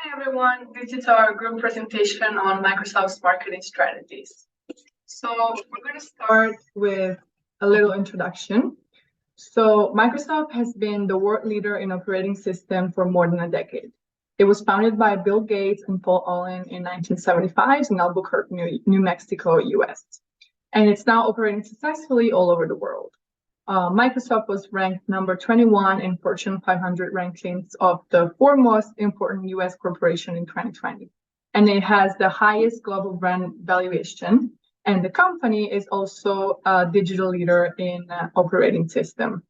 Hi everyone, this is our group presentation on Microsoft's marketing strategies. So we're going to start with a little introduction. So Microsoft has been the world leader in operating system for more than a decade. It was founded by Bill Gates and Paul Allen in 1975 in Albuquerque, New Mexico, US. And it's now operating successfully all over the world. Microsoft was ranked number 21 in Fortune 500 rankings of the 4 most important US corporation in 2020. And it has the highest global brand valuation. And the company is also a digital leader in operating system.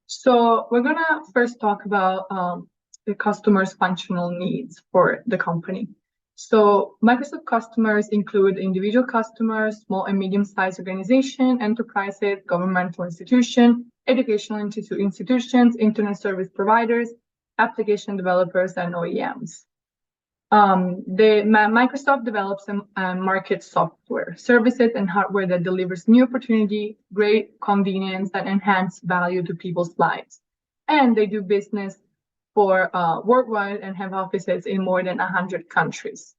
So we're going to first talk about the customer's functional needs for the company. So Microsoft customers include individual customers, small and medium-sized organizations, enterprises, governmental institutions, educational institutions, internet service providers, application developers, and OEMs. Microsoft develops and markets software, services, and hardware that delivers new opportunity, great convenience, and enhanced value to people's lives. And they do business for worldwide and have offices in more than 100 countries.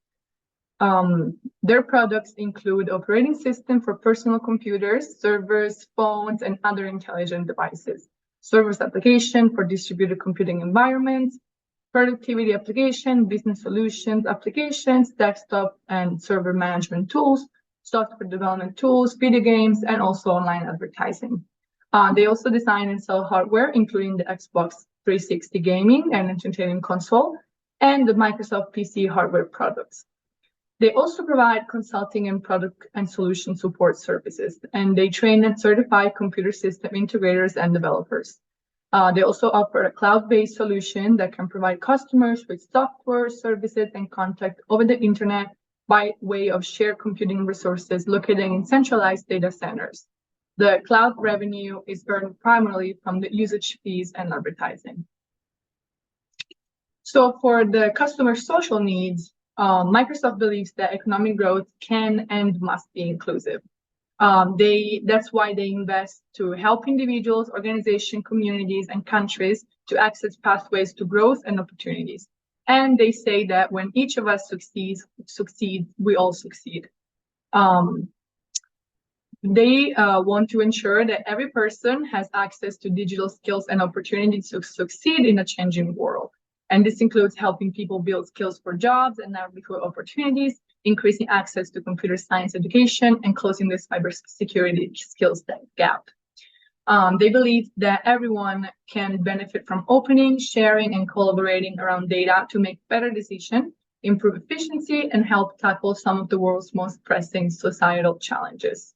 Their products include operating system for personal computers, servers, phones, and other intelligent devices, servers application for distributed computing environments, productivity application, business solutions applications, desktop and server management tools, software development tools, video games, and also online advertising. They also design and sell hardware, including the Xbox 360 gaming and entertainment console, and the Microsoft PC hardware products. They also provide consulting and product and solution support services, and they train and certify computer system integrators and developers. They also offer a cloud-based solution that can provide customers with software, services, and contact over the internet by way of shared computing resources located in centralized data centers. The cloud revenue is earned primarily from the usage fees and advertising. So for the customer social needs, Microsoft believes that economic growth can and must be inclusive. That's why they invest to help individuals, organizations, communities, and countries to access pathways to growth and opportunities. And they say that when each of us succeeds, we all succeed. They want to ensure that every person has access to digital skills and opportunities to succeed in a changing world. And this includes helping people build skills for jobs and livelihood opportunities, increasing access to computer science education, and closing the cybersecurity skills gap. They believe that everyone can benefit from opening, sharing, and collaborating around data to make better decisions, improve efficiency, and help tackle some of the world's most pressing societal challenges.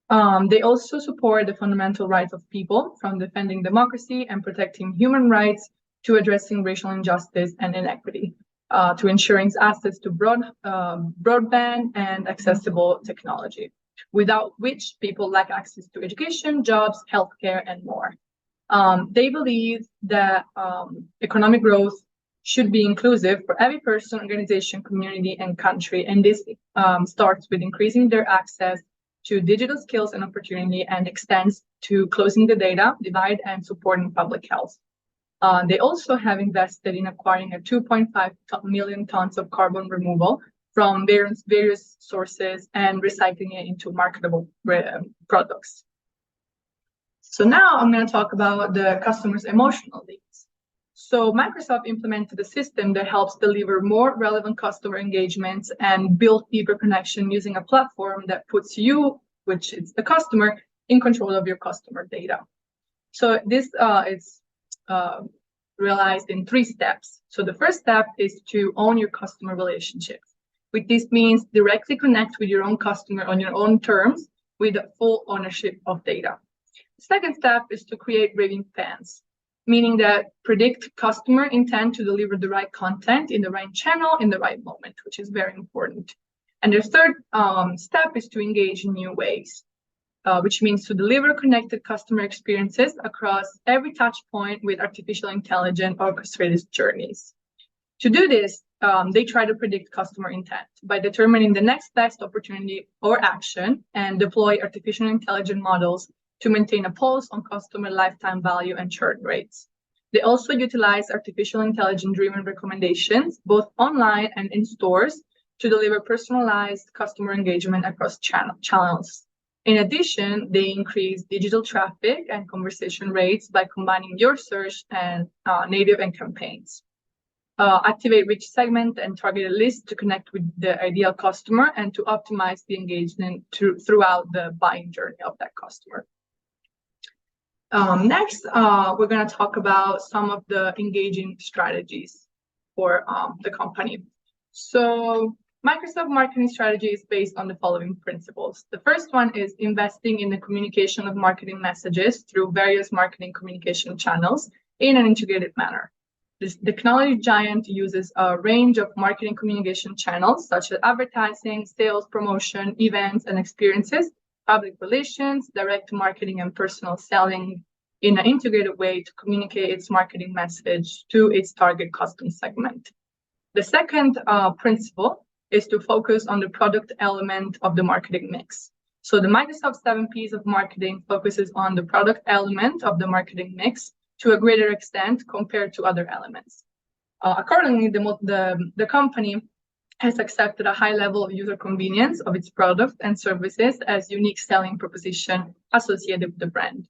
They also support the fundamental rights of people, from defending democracy and protecting human rights to addressing racial injustice and inequity, to ensuring access to broadband and accessible technology, without which people lack access to education, jobs, healthcare, and more. They believe that economic growth should be inclusive for every person, organization, community, and country, and this starts with increasing their access to digital skills and opportunity and extends to closing the data divide and supporting public health. They also have invested in acquiring 2.5 million tons of carbon removal from various sources and recycling it into marketable products. So now I'm going to talk about the customer's emotional needs. So Microsoft implemented a system that helps deliver more relevant customer engagements and build deeper connection using a platform that puts you, which is the customer, in control of your customer data. So this is realized in 3 steps. So the first step is to own your customer relationships. Which this means directly connect with your own customer on your own terms with full ownership of data. The second step is to create raving fans, meaning that predict customer intent to deliver the right content in the right channel in the right moment, which is very important. And the third step is to engage in new ways. Which means to deliver connected customer experiences across every touch point with artificial intelligence orchestrated journeys. To do this, they try to predict customer intent by determining the next best opportunity or action and deploy artificial intelligence models to maintain a pulse on customer lifetime value and churn rates. They also utilize artificial intelligence-driven recommendations, both online and in stores, to deliver personalized customer engagement across channels. In addition, they increase digital traffic and conversation rates by combining your search and native and campaigns. Activate rich segment and targeted lists to connect with the ideal customer and to optimize the engagement throughout the buying journey of that customer. Next, we're going to talk about some of the engaging strategies for the company. So Microsoft marketing strategy is based on the following principles. The first one is investing in the communication of marketing messages through various marketing communication channels in an integrated manner. This technology giant uses a range of marketing communication channels such as advertising, sales, promotion, events, and experiences, public relations, direct marketing, and personal selling in an integrated way to communicate its marketing message to its target customer segment. The second principle is to focus on the product element of the marketing mix. So the Microsoft 7 Ps of marketing focuses on the product element of the marketing mix to a greater extent compared to other elements. Accordingly, the company has accepted a high level of user convenience of its products and services as unique selling proposition associated with the brand.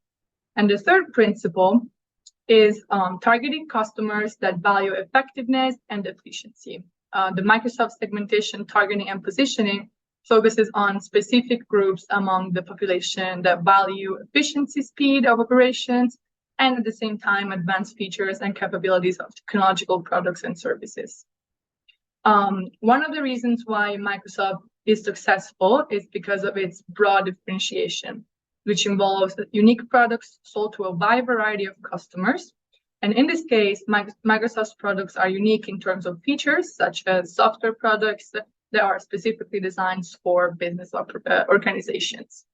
And the third principle is targeting customers that value effectiveness and efficiency. The Microsoft segmentation, targeting, and positioning focuses on specific groups among the population that value efficiency, speed of operations, and at the same time, advanced features and capabilities of technological products and services. One of the reasons why Microsoft is successful is because of its broad differentiation, which involves unique products sold to a wide variety of customers. And in this case, Microsoft's products are unique in terms of features, such as software products that are specifically designed for business organizations.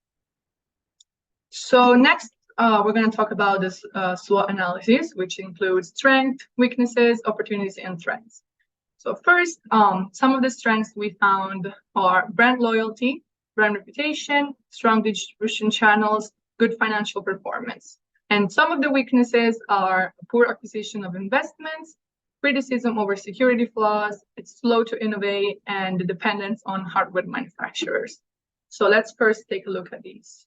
So next, we're going to talk about this SWOT analysis, which includes strengths, weaknesses, opportunities, and threats. So first, some of the strengths we found are brand loyalty, brand reputation, strong distribution channels, good financial performance. And some of the weaknesses are poor acquisition of investments, criticism over security flaws, it's slow to innovate, and the dependence on hardware manufacturers. So let's first take a look at these.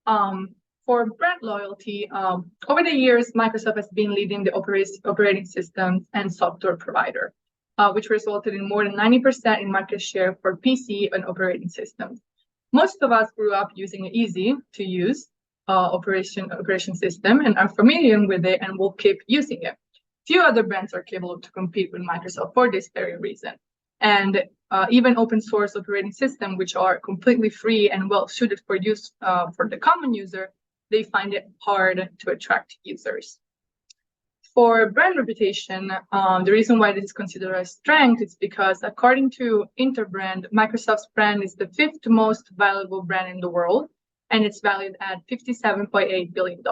For brand loyalty, over the years, Microsoft has been leading the operating systems and software provider, which resulted in more than 90% in market share for PC and operating systems. Most of us grew up using an easy-to-use operation system and are familiar with it and will keep using it. Few other brands are capable to compete with Microsoft for this very reason. And even open source operating systems, which are completely free and well suited for use for the common user, they find it hard to attract users. For brand reputation, the reason why this is considered a strength is because according to Interbrand, Microsoft's brand is the 5th most valuable brand in the world, and it's valued at $57.8 billion.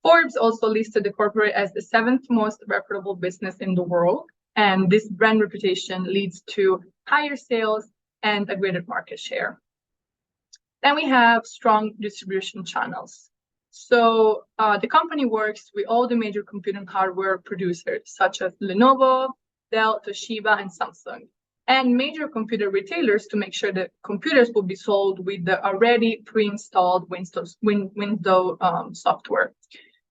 Forbes also listed the corporate as the 7th most reputable business in the world, and this brand reputation leads to higher sales and a greater market share. Then we have strong distribution channels. So the company works with all the major computing hardware producers, such as Lenovo, Dell, Toshiba, and Samsung, and major computer retailers to make sure that computers will be sold with the already pre-installed Windows software.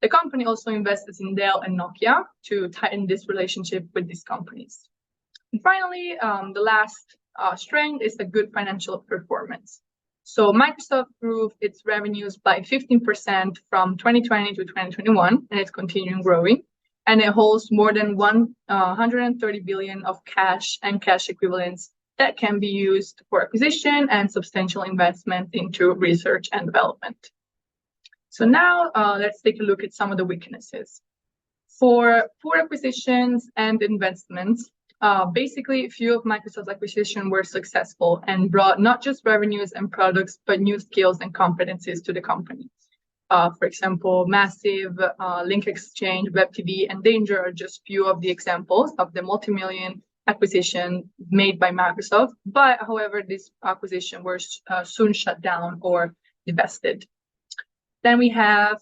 The company also invests in Dell and Nokia to tighten this relationship with these companies. And finally, the last strength is a good financial performance. So Microsoft grew its revenues by 15% from 2020 to 2021, and it's continuing growing. And it holds more than 130 billion of cash and cash equivalents that can be used for acquisition and substantial investment into research and development. So now let's take a look at some of the weaknesses. For poor acquisitions and investments, basically, few of Microsoft's acquisitions were successful and brought not just revenues and products, but new skills and competencies to the company. For example, Massive, Link Exchange, WebTV, and Danger are just few of the examples of the multi-million acquisition made by Microsoft. But however, this acquisition were soon shut down or divested. Then we have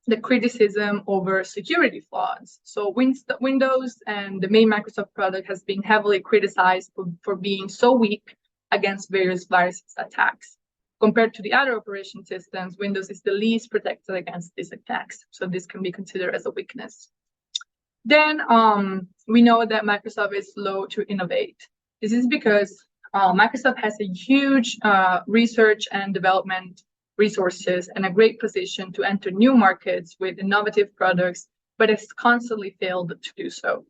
the criticism over security flaws. So Windows and the main Microsoft product has been heavily criticized for being so weak against various virus attacks. Compared to the other operation systems, Windows is the least protected against these attacks. So this can be considered as a weakness. Then we know that Microsoft is slow to innovate. This is because Microsoft has a huge research and development resources and a great position to enter new markets with innovative products, but it's constantly failed to do so.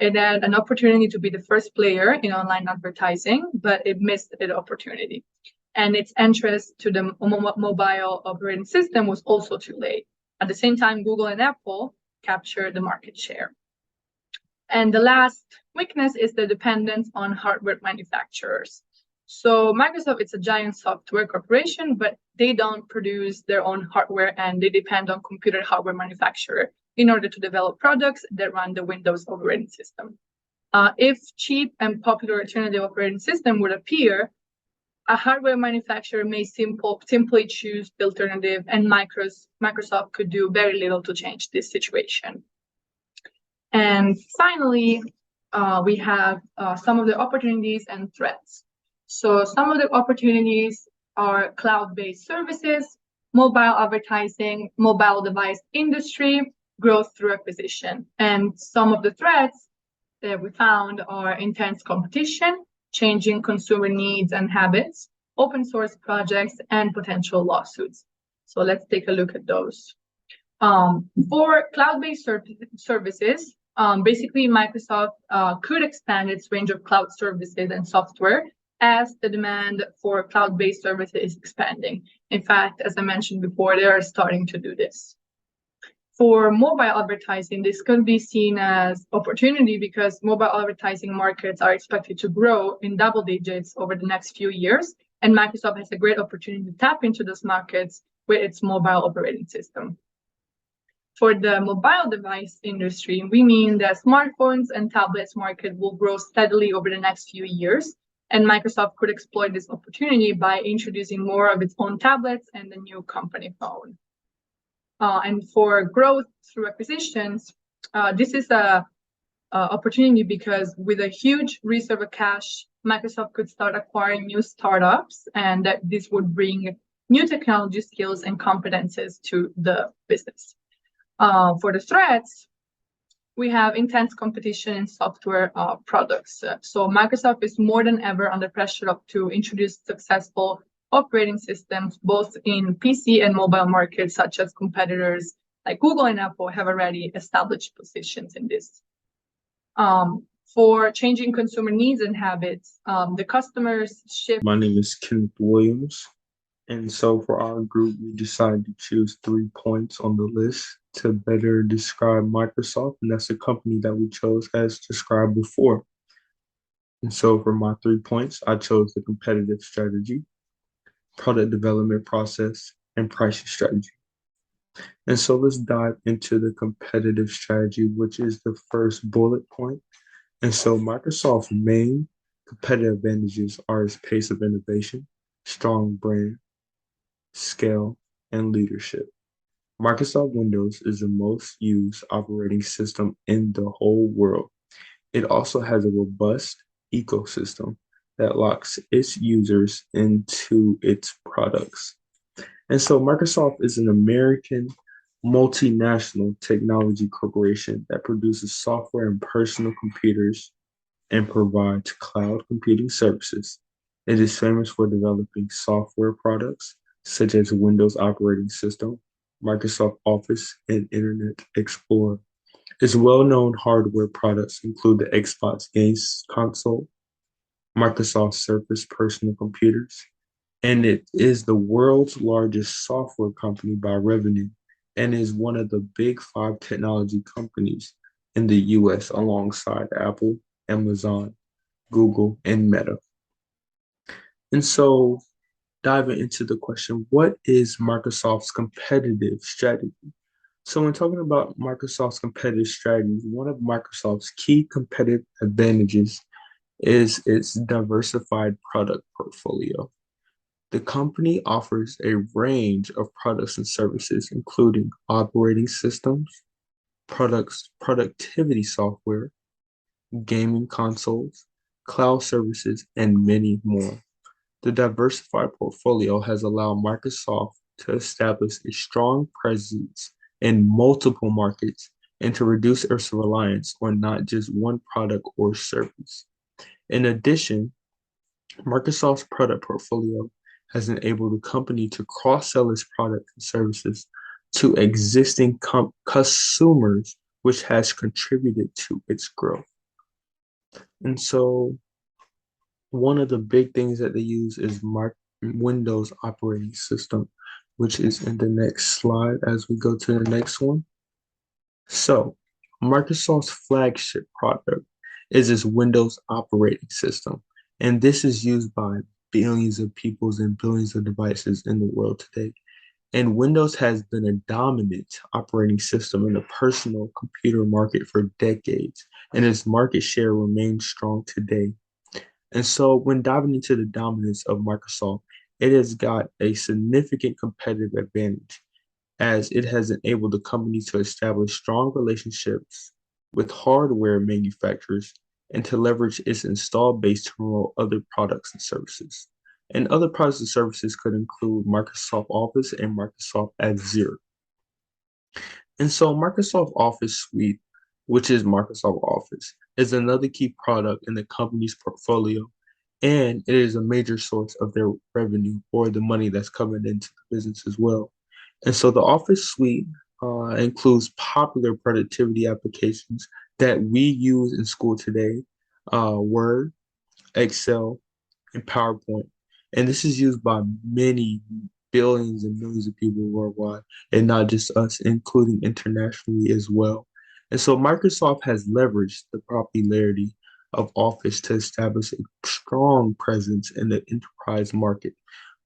It had an opportunity to be the first player in online advertising, but it missed that opportunity. And its entrance to the mobile operating system was also too late. At the same time, Google and Apple captured the market share. And the last weakness is the dependence on hardware manufacturers. So Microsoft is a giant software corporation, but they don't produce their own hardware and they depend on computer hardware manufacturer in order to develop products that run the Windows operating system. If cheap and popular alternative operating system would appear, a hardware manufacturer may simply choose the alternative, and Microsoft could do very little to change this situation. And finally, we have some of the opportunities and threats. So some of the opportunities are cloud-based services, mobile advertising, mobile device industry, growth through acquisition. And some of the threats that we found are intense competition, changing consumer needs and habits, open source projects, and potential lawsuits. So let's take a look at those. For cloud-based services, basically Microsoft could expand its range of cloud services and software as the demand for cloud-based services is expanding. In fact, as I mentioned before, they are starting to do this. For mobile advertising, this could be seen as opportunity because mobile advertising markets are expected to grow in double digits over the next few years, and Microsoft has a great opportunity to tap into those markets with its mobile operating system. For the mobile device industry, we mean that smartphones and tablets market will grow steadily over the next few years, and Microsoft could exploit this opportunity by introducing more of its own tablets and the new company phone. And for growth through acquisitions, this is a opportunity because with a huge reserve of cash, Microsoft could start acquiring new startups, and that this would bring new technology skills and competences to the business. For the threats, we have intense competition in software products. So Microsoft is more than ever under pressure to introduce successful operating systems, both in PC and mobile markets, such as competitors like Google and Apple have already established positions in this. For changing consumer needs and habits, the customers shift. My name is Kenneth Williams. And so for our group, we decided to choose 3 points on the list to better describe Microsoft. And that's the company that we chose as described before. And so for my 3 points, I chose the competitive strategy, product development process, and pricing strategy. And so let's dive into the competitive strategy, which is the first bullet point. And so Microsoft's main competitive advantages are its pace of innovation, strong brand, scale, and leadership. Microsoft Windows is the most used operating system in the whole world. It also has a robust ecosystem that locks its users into its products. And so Microsoft is an American multinational technology corporation that produces software and personal computers and provides cloud computing services. It is famous for developing software products such as Windows operating system, Microsoft Office, and Internet Explorer. Its well-known hardware products include the Xbox Games Console, Microsoft Surface personal computers, and it is the world's largest software company by revenue and is one of the big 5 technology companies in the US alongside Apple, Amazon, Google, and Meta. And so diving into the question, what is Microsoft's competitive strategy? So when talking about Microsoft's competitive strategy, one of Microsoft's key competitive advantages is its diversified product portfolio. The company offers a range of products and services, including operating systems, productivity software, gaming consoles, cloud services, and many more. The diversified portfolio has allowed Microsoft to establish a strong presence in multiple markets and to reduce its reliance on not just one product or service. In addition, Microsoft's product portfolio has enabled the company to cross-sell its products and services to existing consumers, which has contributed to its growth. And so one of the big things that they use is Windows operating system, which is in the next slide as we go to the next one. So Microsoft's flagship product is its Windows operating system, and this is used by billions of people and billions of devices in the world today. And Windows has been a dominant operating system in the personal computer market for decades, and its market share remains strong today. And so, when diving into the dominance of Microsoft, it has got a significant competitive advantage as it has enabled the company to establish strong relationships with hardware manufacturers and to leverage its install base to promote other products and services. And other products and services could include Microsoft Office and Microsoft Azure. And so Microsoft Office Suite, which is Microsoft Office, is another key product in the company's portfolio, and it is a major source of their revenue or the money that's coming into the business as well. And so the Office Suite includes popular productivity applications that we use in school today, Word, Excel, and PowerPoint. And this is used by many billions and millions of people worldwide, and not just us, including internationally as well. And so Microsoft has leveraged the popularity of Office to establish a strong presence in the enterprise market,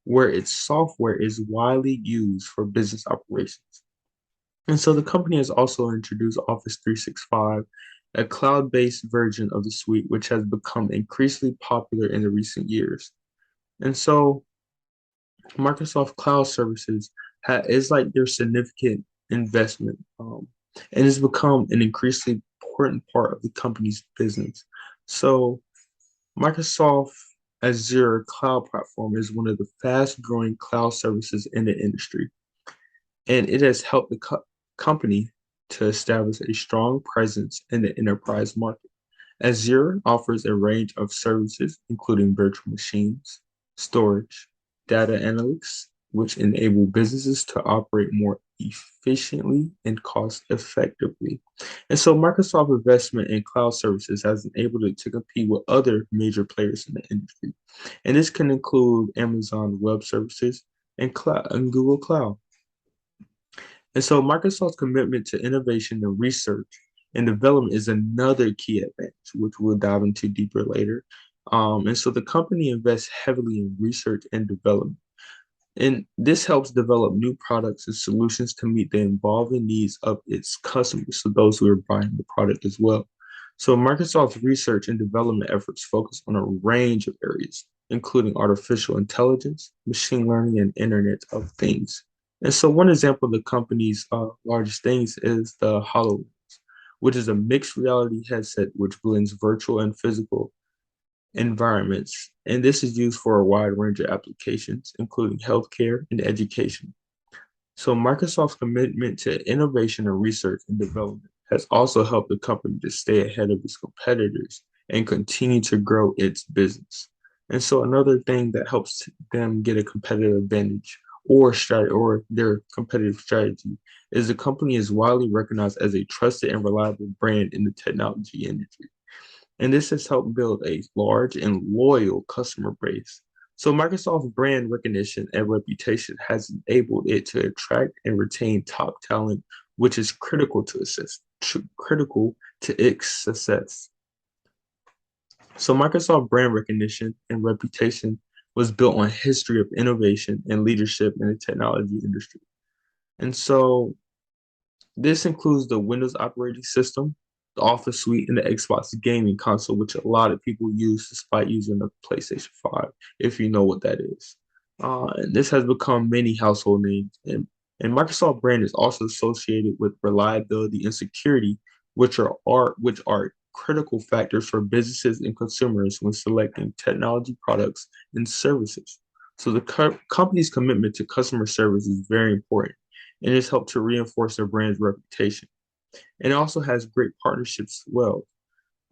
where its software is widely used for business operations. And so the company has also introduced Office 365, a cloud-based version of the suite, which has become increasingly popular in the recent years. And so Microsoft Cloud Services is like their significant investment, and it's become an increasingly important part of the company's business. So Microsoft Azure cloud platform is one of the fast growing cloud services in the industry, and it has helped the company to establish a strong presence in the enterprise market. Azure offers a range of services, including virtual machines, storage, data analytics, which enable businesses to operate more efficiently and cost effectively. And so Microsoft investment in cloud services has enabled it to compete with other major players in the industry. And this can include Amazon Web Services and Google Cloud. And so Microsoft's commitment to innovation and research and development is another key advantage, which we'll dive into deeper later. And so the company invests heavily in research and development. And this helps develop new products and solutions to meet the evolving needs of its customers, so those who are buying the product as well. So Microsoft's research and development efforts focus on a range of areas, including artificial intelligence, machine learning, and Internet of Things. And so one example of the company's largest things is the HoloLens, which is a mixed reality headset which blends virtual and physical environments. And this is used for a wide range of applications, including healthcare and education. So Microsoft's commitment to innovation and research and development has also helped the company to stay ahead of its competitors and continue to grow its business. And so another thing that helps them get a competitive advantage or their competitive strategy is the company is widely recognized as a trusted and reliable brand in the technology industry. And this has helped build a large and loyal customer base. So Microsoft's brand recognition and reputation has enabled it to attract and retain top talent, which is critical to its success. So Microsoft brand recognition and reputation was built on history of innovation and leadership in the technology industry. And so this includes the Windows operating system, the Office Suite, and the Xbox gaming console, which a lot of people use despite using the PlayStation 5, if you know what that is. And this has become many household names. And Microsoft brand is also associated with reliability and security, which are critical factors for businesses and consumers when selecting technology products and services. So the company's commitment to customer service is very important, and it's helped to reinforce their brand's reputation. And it also has great partnerships as well.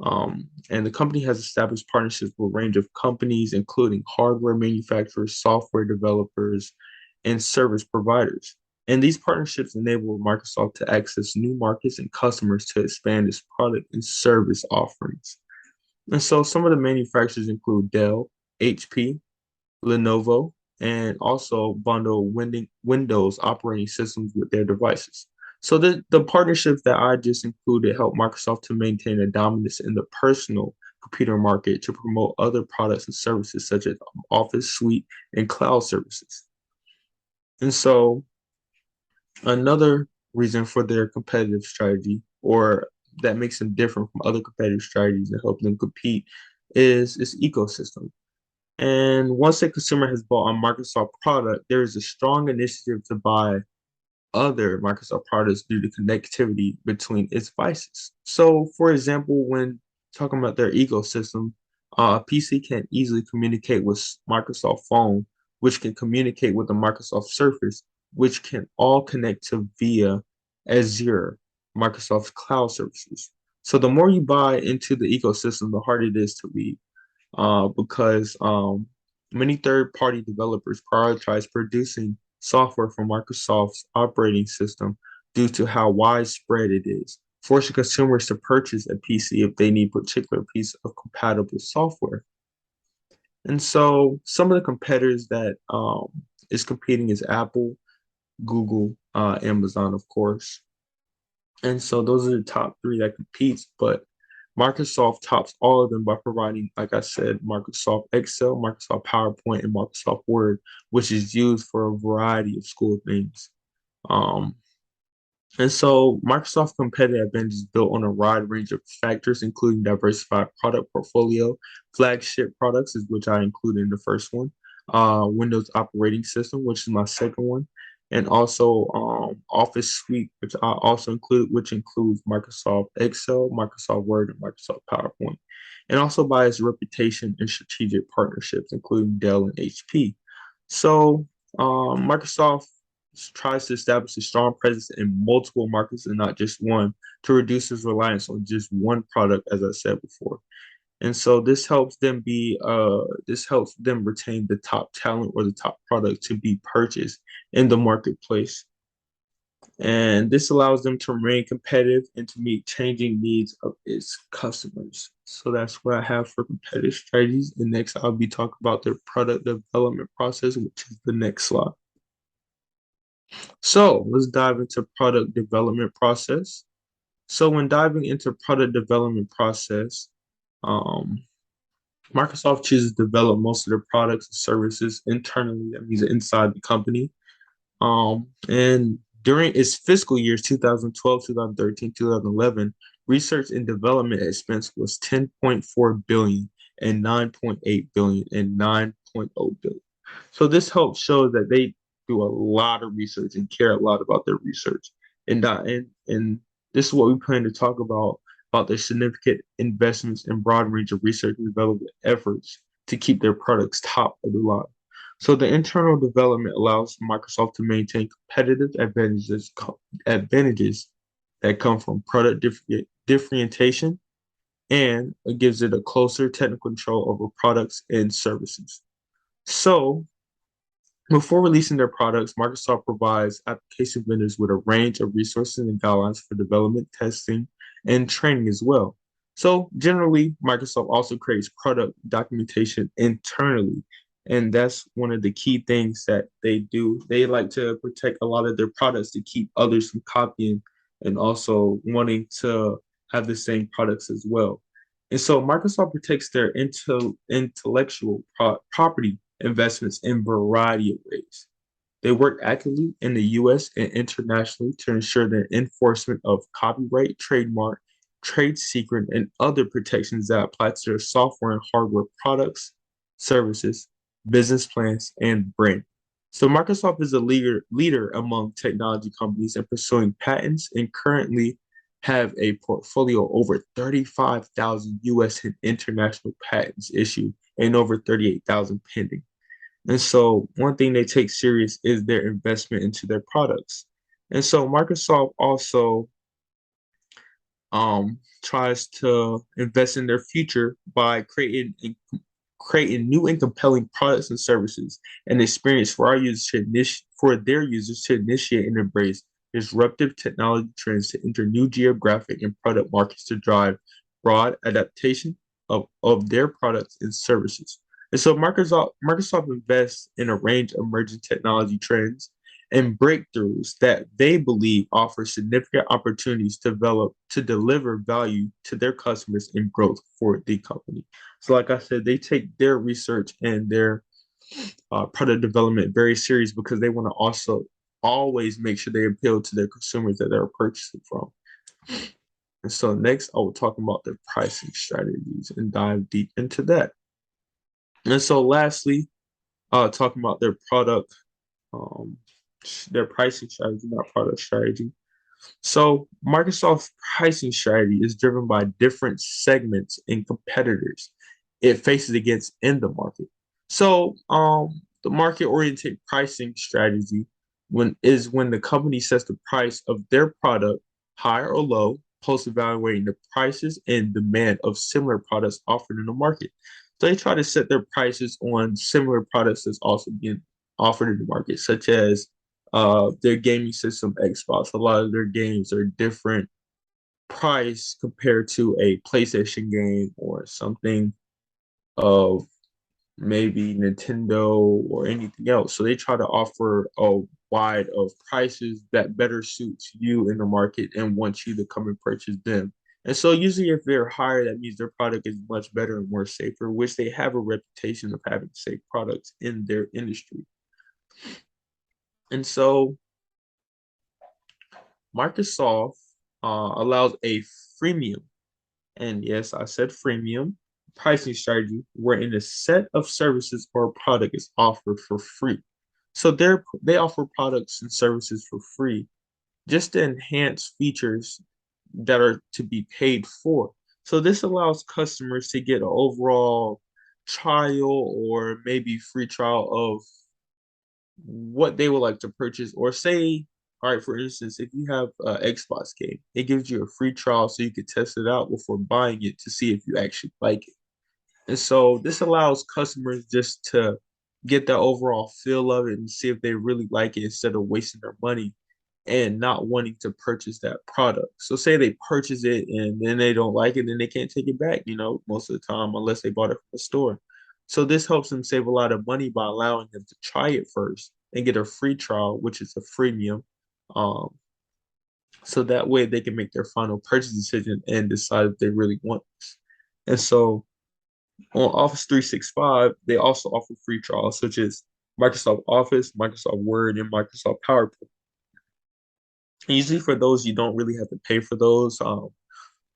And the company has established partnerships with a range of companies, including hardware manufacturers, software developers, and service providers. And these partnerships enable Microsoft to access new markets and customers to expand its product and service offerings. And so some of the manufacturers include Dell, HP, Lenovo, and also bundle Windows operating systems with their devices. So the partnerships that I just included help Microsoft to maintain a dominance in the personal computer market to promote other products and services such as Office Suite and cloud services. And so another reason for their competitive strategy or that makes them different from other competitive strategies and help them compete is its ecosystem. And once a consumer has bought a Microsoft product, there is a strong initiative to buy other Microsoft products due to connectivity between its devices. So, for example, when talking about their ecosystem, a PC can easily communicate with Microsoft Phone, which can communicate with the Microsoft Surface, which can all connect to via Azure, Microsoft's cloud services. So, the more you buy into the ecosystem, the harder it is to leave because many third-party developers prioritize producing software for Microsoft's operating system due to how widespread it is, forcing consumers to purchase a PC if they need a particular piece of compatible software. And so some of the competitors that is competing is Apple, Google, Amazon, of course. And so those are the top three that competes, but Microsoft tops all of them by providing, like I said, Microsoft Excel, Microsoft PowerPoint, and Microsoft Word, which is used for a variety of school things. Um, and so Microsoft competitive advantage is built on a wide range of factors, including diversified product portfolio, flagship products, is which I included in the first one, Windows operating system, which is my second one, and also Office Suite, which I also include, which includes Microsoft Excel, Microsoft Word, and Microsoft PowerPoint, and also by its reputation and strategic partnerships, including Dell and HP. So Microsoft tries to establish a strong presence in multiple markets and not just one to reduce its reliance on just one product, as I said before. And so this helps them retain the top talent or the top product to be purchased in the marketplace. And this allows them to remain competitive and to meet changing needs of its customers. So that's what I have for competitive strategies. And next I'll be talking about their product development process, which is the next slide. So let's dive into product development process. So when diving into product development process, um, Microsoft chooses to develop most of their products and services internally. That means inside the company. And during its fiscal years 2012, 2013, 2011, research and development expense was 10.4 billion and 9.8 billion and 9.0 billion. So this helps show that they do a lot of research and care a lot about their research. And this is what we plan to talk about their significant investments in broad range of research and development efforts to keep their products top of the line. So the internal development allows Microsoft to maintain competitive advantages that come from product differentiation, and it gives it a closer technical control over products and services. So before releasing their products, Microsoft provides application vendors with a range of resources and guidelines for development, testing, and training as well. So generally, Microsoft also creates product documentation internally. And that's one of the key things that they do. They like to protect a lot of their products to keep others from copying and also wanting to have the same products as well. And so Microsoft protects their intellectual property investments in a variety of ways. They work actively in the US and internationally to ensure the enforcement of copyright, trademark, trade secret, and other protections that apply to their software and hardware products, services, business plans, and brand. So Microsoft is a leader among technology companies in pursuing patents and currently have a portfolio of over 35,000 US and international patents issued and over 38,000 pending. And so one thing they take serious is their investment into their products. And so Microsoft also tries to invest in their future by creating new and compelling products and services and experience for our users for their users to initiate and embrace disruptive technology trends to enter new geographic and product markets to drive broad adaptation of their products and services. And so Microsoft invests in a range of emerging technology trends and breakthroughs that they believe offer significant opportunities to deliver value to their customers and growth for the company. So, like I said, they take their research and their product development very serious because they want to also always make sure they appeal to their consumers that they're purchasing from. And so next, I will talk about their pricing strategies and dive deep into that. And so lastly, talking about um, their pricing strategy, not product strategy. So Microsoft's pricing strategy is driven by different segments and competitors it faces against in the market. So the market-oriented pricing strategy when the company sets the price of their product high or low, post evaluating the prices and demand of similar products offered in the market. So they try to set their prices on similar products that's also being offered in the market, such as their gaming system Xbox. A lot of their games are different price compared to a PlayStation game or something of maybe Nintendo or anything else. So they try to offer a wide of prices that better suits you in the market and want you to come and purchase them. And so usually if they're higher, that means their product is much better and more safer, which they have a reputation of having safe products in their industry. And so Microsoft allows a freemium, and yes, I said freemium pricing strategy wherein a set of services or product is offered for free. So they offer products and services for free just to enhance features that are to be paid for. So this allows customers to get an overall trial or maybe free trial of what they would like to purchase, or say, all right, for instance, if you have an Xbox game, it gives you a free trial so you can test it out before buying it to see if you actually like it. And so this allows customers just to get the overall feel of it and see if they really like it instead of wasting their money and not wanting to purchase that product. So say they purchase it and then they don't like it, then they can't take it back, most of the time, unless they bought it from the store. So this helps them save a lot of money by allowing them to try it first and get a free trial, which is a freemium. Um, so that way they can make their final purchase decision and decide if they really want this. And so on Office 365, they also offer free trials such as Microsoft Office, Microsoft Word, and Microsoft PowerPoint. Usually for those, you don't really have to pay for those.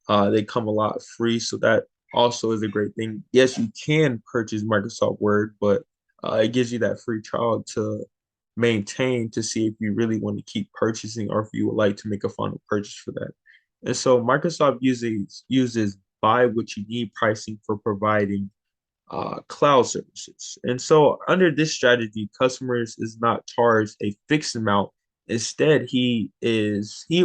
They come a lot free, so that also is a great thing. Yes, you can purchase Microsoft Word, but it gives you that free trial to maintain to see if you really want to keep purchasing or if you would like to make a final purchase for that. And so Microsoft uses buy what you need pricing for providing cloud services. And so under this strategy, customers is not charged a fixed amount. Instead, he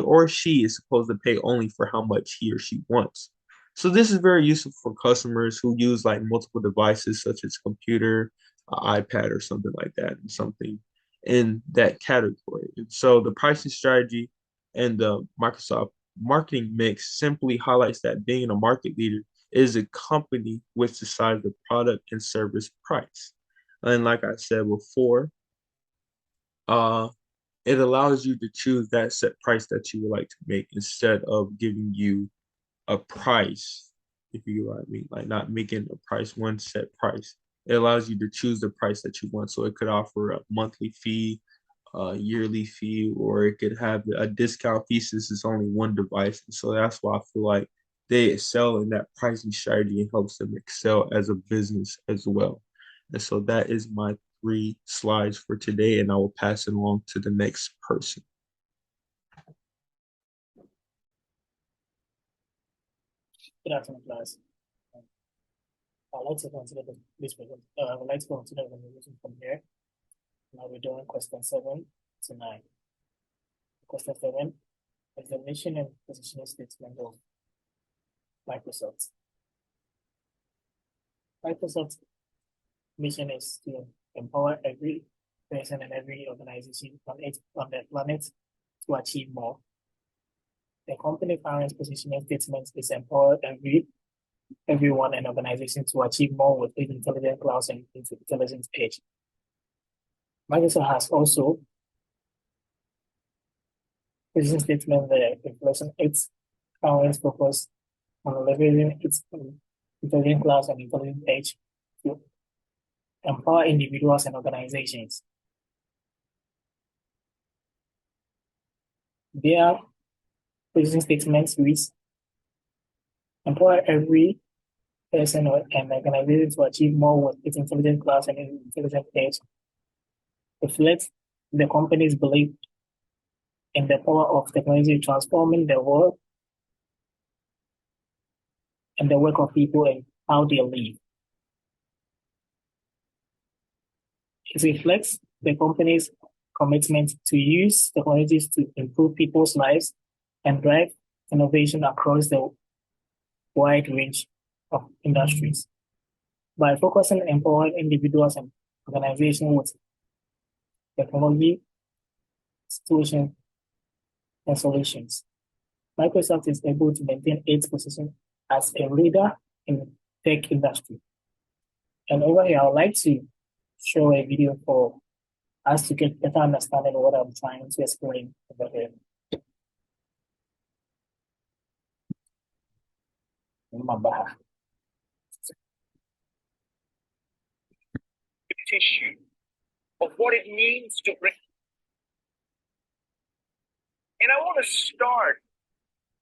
or she is supposed to pay only for how much he or she wants. So this is very useful for customers who use like multiple devices such as computer, iPad, or something like that, and something in that category. And so the pricing strategy and the Microsoft marketing mix simply highlights that being a market leader is a company which decides the product and service price. And like I said before, uh, it allows you to choose that set price that you would like to make instead of giving you a price, if you get what I mean, like not making a price, one set price. It allows you to choose the price that you want. So it could offer a monthly fee, a yearly fee, or it could have a discount fee since it's only one device. And so that's why I feel like they excel in that pricing strategy and helps them excel as a business as well. And so that is my 3 slides for today, and I will pass it along to the next person. Good afternoon, class. I'd like to consider this present. I would like to consider the resolution from here. Now we're doing question 7 to 9. Question 7 is the mission and positioning statement of Microsoft. Microsoft's mission is to empower every person and every organization on the planet to achieve more. The company current positioning statement is empower everyone and organization to achieve more with its intelligent clouds and intelligent edge. Microsoft has also position statement that reflects its current focus on leveraging its intelligent clouds and intelligent edge to empower individuals and organizations. Their position statements read, empower every person and organization to achieve more with its intelligent clouds and intelligent edge. Reflects the company's belief in the power of technology transforming the world and the work of people and how they live. It reflects the company's commitment to use technologies to improve people's lives and drive innovation across the wide range of industries. By focusing on empowering individuals and organizations with technology, solutions, and solutions, Microsoft is able to maintain its position as a leader in the tech industry. And over here, I would like to show a video for us to get better understanding of what I'm trying to explain over here. Tissue of what it means to bring. And I want to start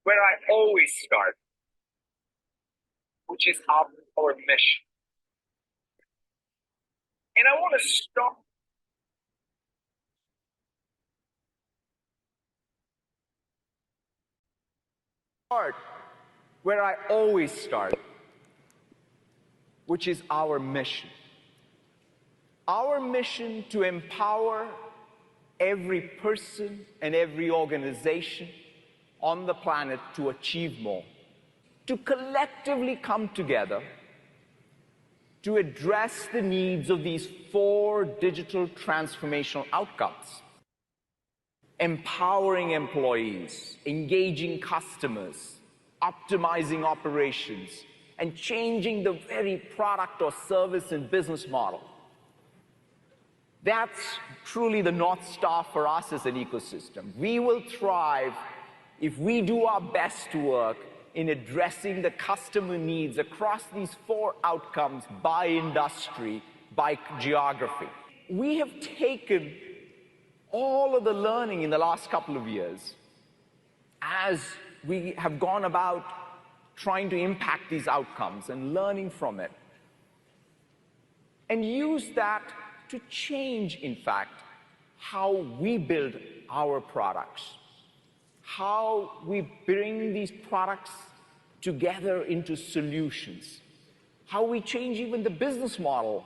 where I always start, which is our mission. And I want to start where I always start, which is our mission. Our mission to empower every person and every organization on the planet to achieve more, to collectively come together to address the needs of these 4 digital transformational outcomes: empowering employees, engaging customers, optimizing operations, and changing the very product or service and business model. That's truly the North Star for us as an ecosystem. We will thrive if we do our best to work in addressing the customer needs across these 4 outcomes by industry, by geography. We have taken all of the learning in the last couple of years as we have gone about trying to impact these outcomes and learning from it, and use that to change, in fact, how we build our products, how we bring these products together into solutions, how we change even the business model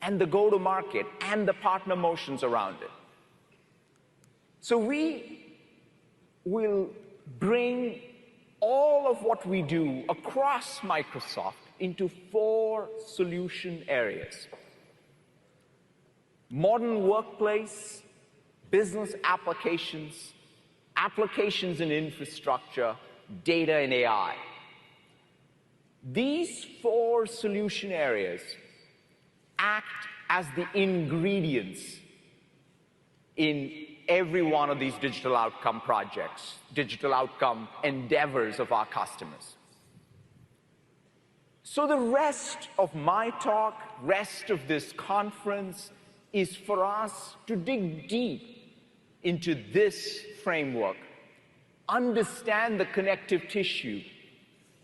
and the go-to-market and the partner motions around it. So we will bring all of what we do across Microsoft into 4 solution areas: modern workplace, business applications, applications and infrastructure, data and AI. These 4 solution areas act as the ingredients in every one of these digital outcome projects, digital outcome endeavors of our customers. So the rest of my talk, rest of this conference, is for us to dig deep into this framework, understand the connective tissue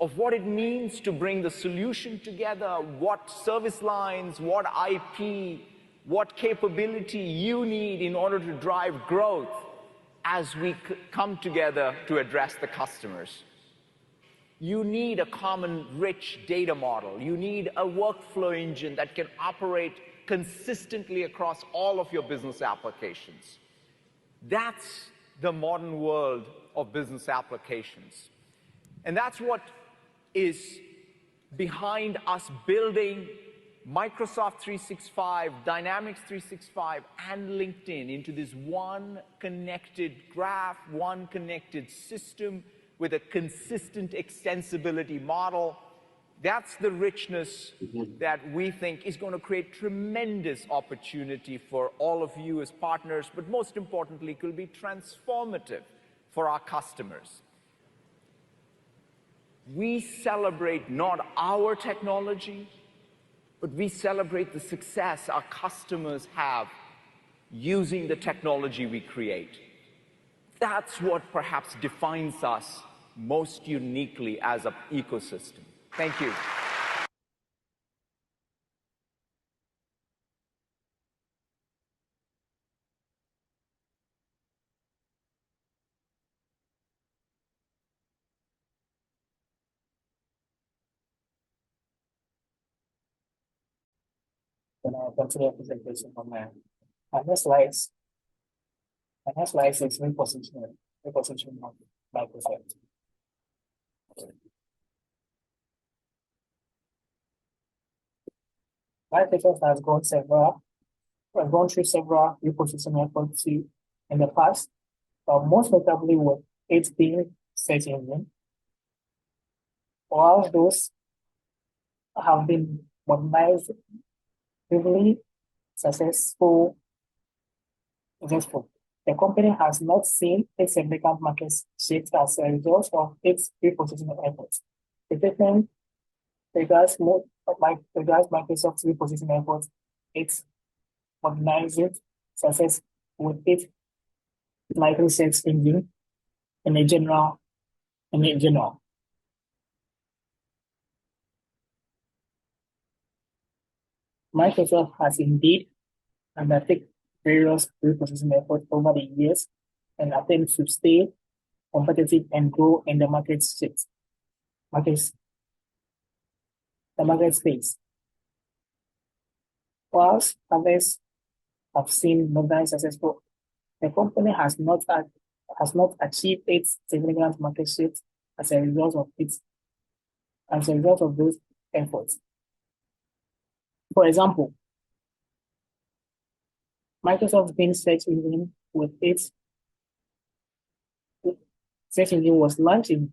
of what it means to bring the solution together, what service lines, what IP, what capability you need in order to drive growth as we come together to address the customers. You need a common rich data model. You need a workflow engine that can operate consistently across all of your business applications. That's the modern world of business applications. And that's what is behind us building Microsoft 365, Dynamics 365, and LinkedIn into this one connected graph, one connected system with a consistent extensibility model. That's the richness that we think is going to create tremendous opportunity for all of you as partners, but most importantly, it will be transformative for our customers. We celebrate not our technology, but we celebrate the success our customers have using the technology we create. That's what perhaps defines us most uniquely as an ecosystem. Thank you. Then I'll continue the presentation from there. And next slides is repositioning of Microsoft. Microsoft has gone through several repositioning efforts in the past, but most notably with its being search engine. While those have been modernized, really successful. The company has not seen its significant market shift as a result of its repositioning efforts. The statement regards Microsoft's repositioning efforts, its modernized success with its likely search engine in general. Microsoft has indeed undertaken various repositioning efforts over the years and attempts to stay competitive and grow in the market space. Whilst others have seen modern successful, the company has not achieved its significant market shift as a result of those efforts. For example, Microsoft's Bing search engine search engine was launched in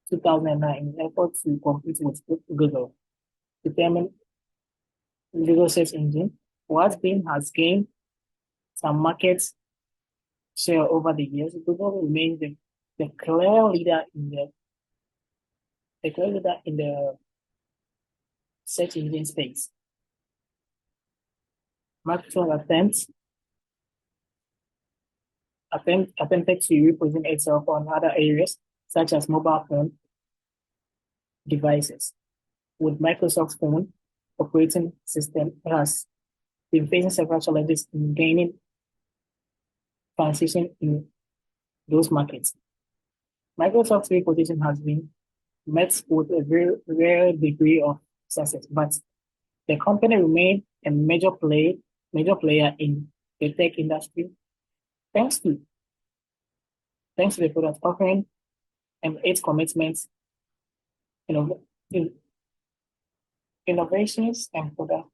2009 in an effort to compete with Google. Determined Google search engine, whilst Bing has gained some market share over the years, Google remains the clear leader in the search engine space. Microsoft attempted to reposition itself on other areas, such as mobile phone devices. With Microsoft's phone operating system, it has been facing several challenges in gaining transition in those markets. Microsoft's reposition has been met with a very rare degree of success, but the company remained a major player in the tech industry thanks to the product offering and its commitments, innovations and product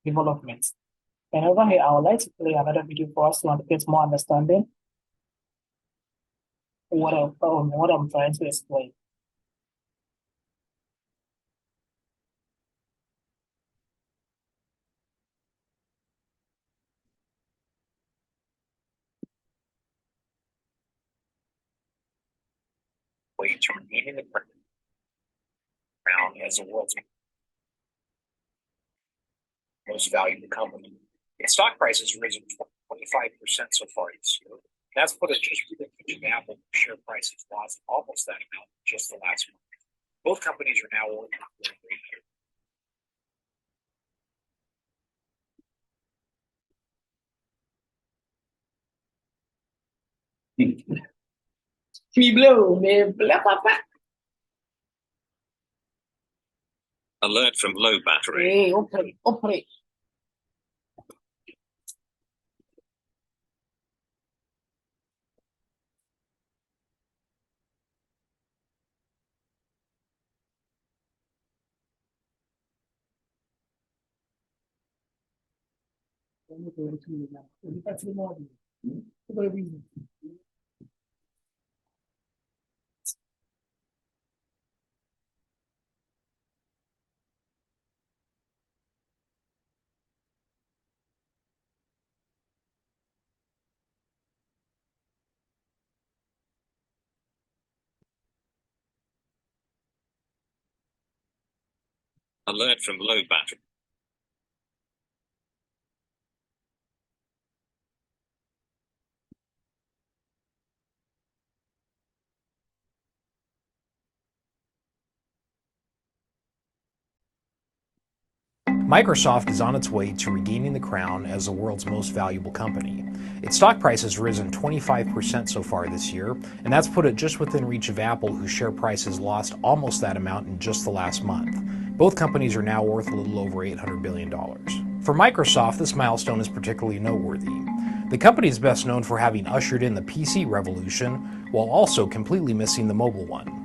developments. And over here, I would like to play another video for us to get more understanding what I'm trying to explain. Way to remaining the crown as the world's most valuable company. Its stock price has risen 25% so far this year. That's put us just within Apple share price has lost almost that amount just the last month. Both companies are now working for over 8 years. Me blow, me blah, blah, blah. Alert from low battery. Hey, operate. Alert from low battery. Microsoft is on its way to regaining the crown as the world's most valuable company. Its stock price has risen 25% so far this year, and that's put it just within reach of Apple, whose share price has lost almost that amount in just the last month. Both companies are now worth a little over $800 billion. For Microsoft, this milestone is particularly noteworthy. The company is best known for having ushered in the PC revolution while also completely missing the mobile one.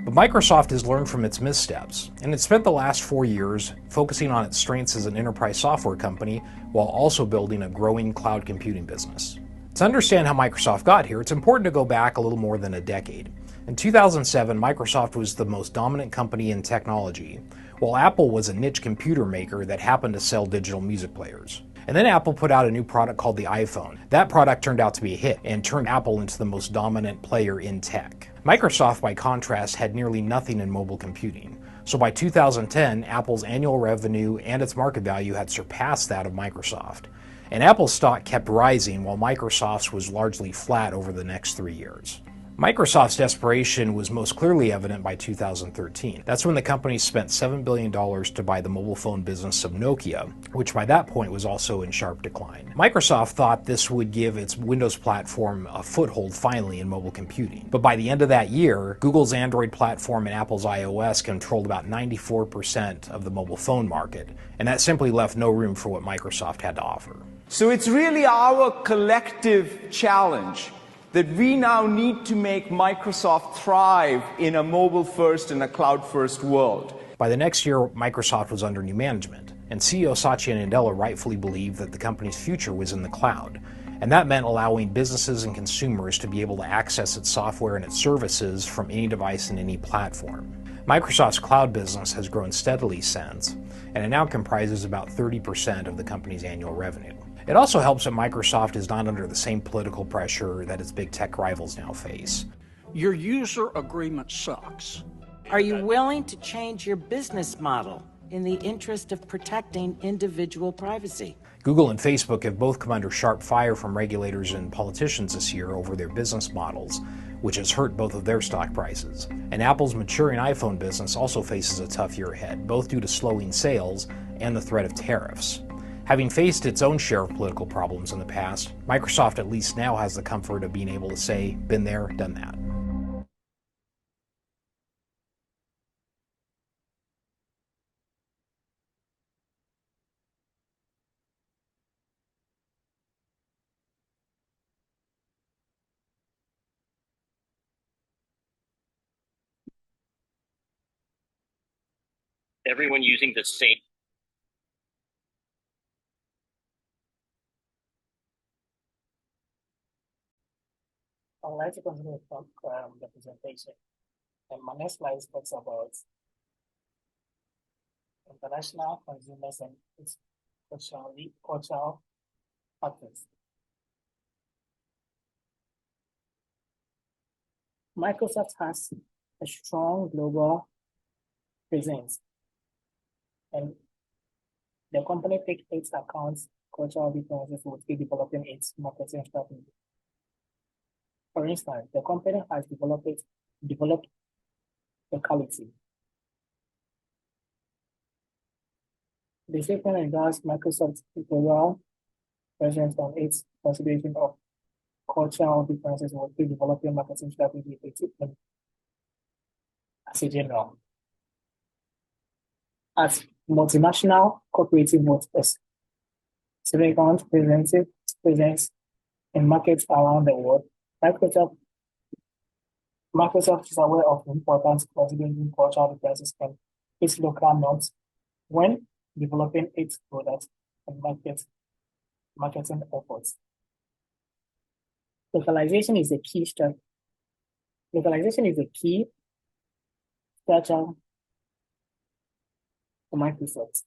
But Microsoft has learned from its missteps, and it spent the last 4 years focusing on its strengths as an enterprise software company while also building a growing cloud computing business. To understand how Microsoft got here, it's important to go back a little more than a decade. In 2007, Microsoft was the most dominant company in technology, while Apple was a niche computer maker that happened to sell digital music players. And then Apple put out a new product called the iPhone. That product turned out to be a hit and turned Apple into the most dominant player in tech. Microsoft, by contrast, had nearly nothing in mobile computing. So by 2010, Apple's annual revenue and its market value had surpassed that of Microsoft. And Apple's stock kept rising while Microsoft's was largely flat over the next 3 years. Microsoft's desperation was most clearly evident by 2013. That's when the company spent $7 billion to buy the mobile phone business of Nokia, which by that point was also in sharp decline. Microsoft thought this would give its Windows platform a foothold finally in mobile computing. But by the end of that year, Google's Android platform and Apple's iOS controlled about 94% of the mobile phone market, and that simply left no room for what Microsoft had to offer. So it's really our collective challenge that we now need to make Microsoft thrive in a mobile-first and a cloud-first world. By the next year, Microsoft was under new management, and CEO Satya Nadella rightfully believed that the company's future was in the cloud. And that meant allowing businesses and consumers to be able to access its software and its services from any device and any platform. Microsoft's cloud business has grown steadily since, and it now comprises about 30% of the company's annual revenue. It also helps that Microsoft is not under the same political pressure that its big tech rivals now face. Your user agreement sucks. Are you willing to change your business model in the interest of protecting individual privacy? Google and Facebook have both come under sharp fire from regulators and politicians this year over their business models, which has hurt both of their stock prices. And Apple's maturing iPhone business also faces a tough year ahead, both due to slowing sales and the threat of tariffs. Having faced its own share of political problems in the past, Microsoft at least now has the comfort of being able to say, been there, done that. Everyone using the same. I would like to continue to talk the presentation. And my next slide talks about international consumers and its cultural factors. Microsoft has a strong global presence, and the company takes its accounts cultural differences with developing its marketing strategy. For instance, the company has developed locality The statement regards Microsoft's overall presence on its consideration of cultural differences with the developing marketing strategy as a general. As multinational cooperative with a significant presence in markets around the world, Microsoft is aware of the importance of considering cultural differences and its local norms when developing its products and marketing efforts. Localization is a key structure for Microsoft.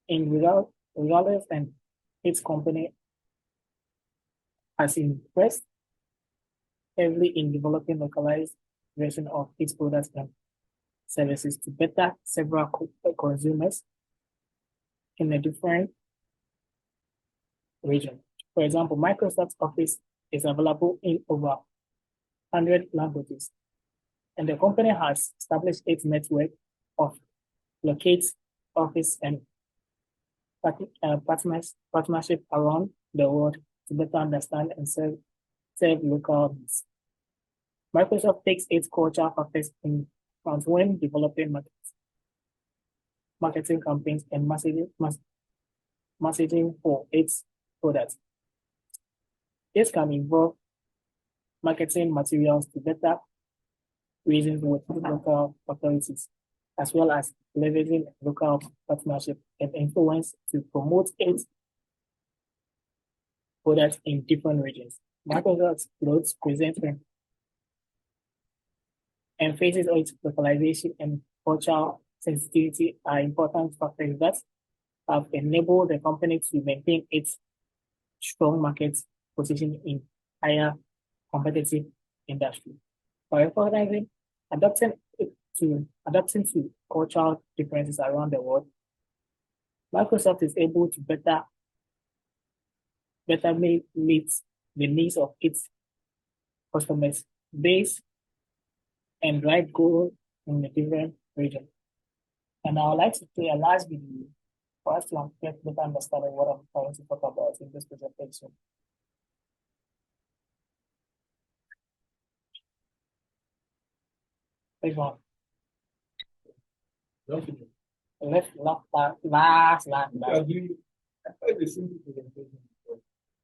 Regardless, and its company has invested heavily in developing localized version of its products and services to better several consumers in a different region. For example, Microsoft Office is available in over 100 languages, and the company has established its network of locates office and partnership around the world to better understand and serve local needs. Microsoft takes its culture factors in account when developing marketing campaigns and messaging for its products. This can involve marketing materials to better reasons with local authorities, as well as leveraging local partnership and influence to promote its products in different regions. Microsoft's growth presents and emphasis on its localization and cultural sensitivity are important factors that have enabled the company to maintain its strong market position in higher competitive industry. By recognizing, adapting to cultural differences around the world, Microsoft is able to better meet the needs of its customers base and drive growth in the different regions. And I would like to play a last video for us to get better understanding what I'm trying to talk about in this presentation. Please one. Last.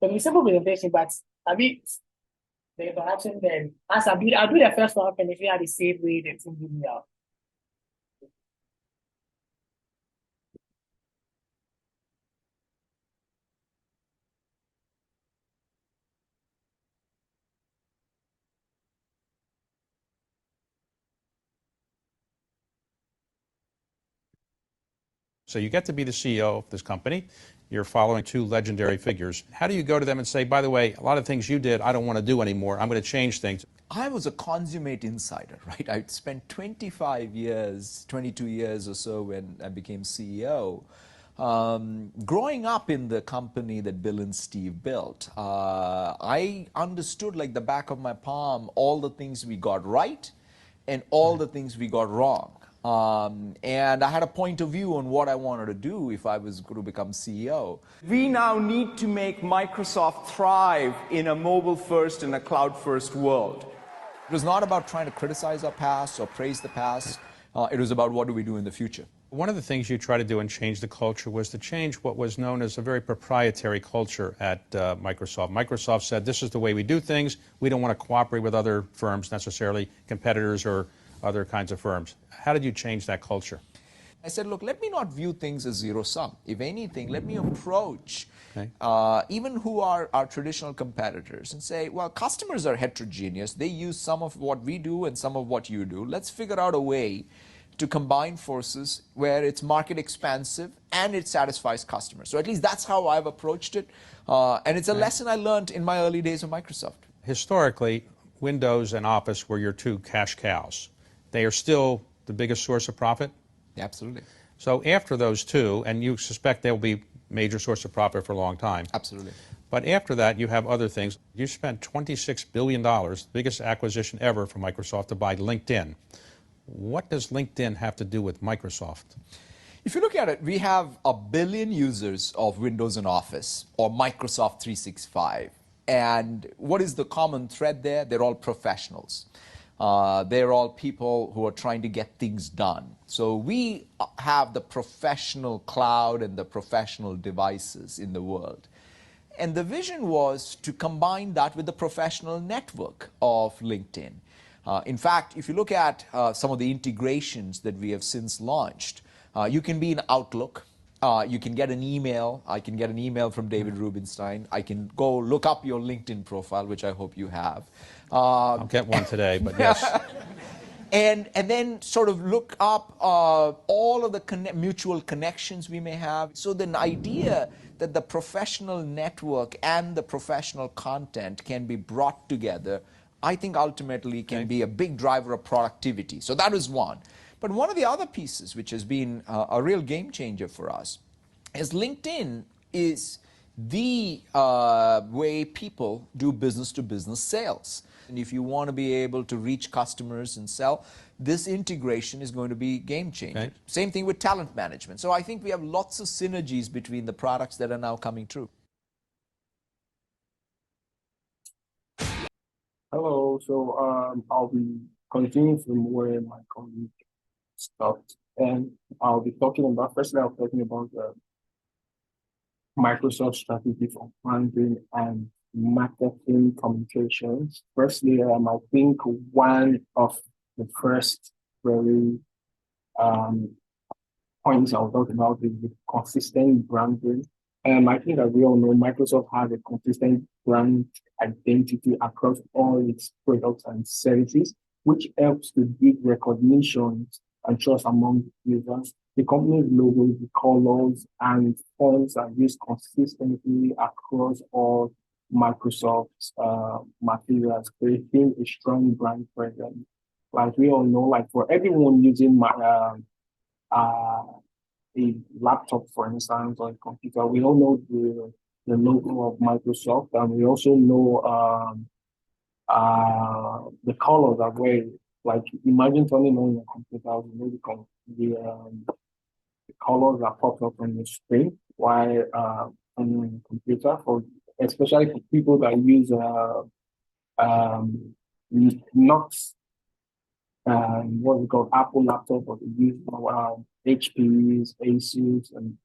The simple presentation, but I mean, the interaction then, as I'll do the first one, and if you are the same way, the thing give me out. So you get to be the CEO of this company. You're following two legendary figures. How do you go to them and say, by the way, a lot of things you did, I don't want to do anymore. I'm going to change things. I was a consummate insider, right? I spent 22 years or so when I became CEO. Growing up in the company that Bill and Steve built, I understood like the back of my palm all the things we got right and all the things we got wrong. And I had a point of view on what I wanted to do if I was going to become CEO. We now need to make Microsoft thrive in a mobile-first and a cloud-first world. It was not about trying to criticize our past or praise the past. It was about what do we do in the future. One of the things you tried to do and change the culture was to change what was known as a very proprietary culture at Microsoft. Microsoft said, this is the way we do things. We don't want to cooperate with other firms necessarily, competitors or other kinds of firms. How did you change that culture? I said, look, let me not view things as zero-sum. If anything, let me approach even who are our traditional competitors and say, well, customers are heterogeneous. They use some of what we do and some of what you do. Let's figure out a way to combine forces where it's market expansive and it satisfies customers. So at least that's how I've approached it. And it's a lesson I learned in my early days of Microsoft. Historically, Windows and Office were your two cash cows. They are still the biggest source of profit? Absolutely. So after those two, and you suspect they'll be major source of profit for a long time. Absolutely. But after that, you have other things. You spent $26 billion, the biggest acquisition ever for Microsoft, to buy LinkedIn. What does LinkedIn have to do with Microsoft? If you look at it, we have 1 billion users of Windows and Office or Microsoft 365. And what is the common thread there? They're all professionals. They're all people who are trying to get things done. So we have the professional cloud and the professional devices in the world. And the vision was to combine that with the professional network of LinkedIn. In fact, if you look at some of the integrations that we have since launched, you can be in Outlook. You can get an email. I can get an email from David Rubenstein. I can go look up your LinkedIn profile, which I hope you have. I'll get one today, but yes. And then sort of look up all of the mutual connections we may have. So the idea that the professional network and the professional content can be brought together, I think ultimately can be a big driver of productivity. So that is one. But one of the other pieces which has been a real game changer for us is LinkedIn is the way people do business-to-business sales. And if you want to be able to reach customers and sell, this integration is going to be game changer. Okay. Same thing with talent management. So I think we have lots of synergies between the products that are now coming true. Hello. So I'll be continuing from where my colleague stopped, and I'll be talking about, firstly, I'll be talking about the Microsoft strategy for branding and marketing communications. Firstly, I think one of the first very points I'll talk about is the consistent branding. I think that we all know Microsoft has a consistent brand identity across all its products and services, which helps to build recognition and trust among users. The company's logo, the colors, and fonts are used consistently across all Microsoft's materials, creating a strong brand presence. Like we all know, like for everyone using a laptop, for instance, or a computer, we all know the logo of Microsoft, and we also know the colors are very, like, imagine turning on your computer, you know, the colors are popped up on the screen while on your computer, for especially for people that use not what we call Apple laptop, or they use HPs, Asus, and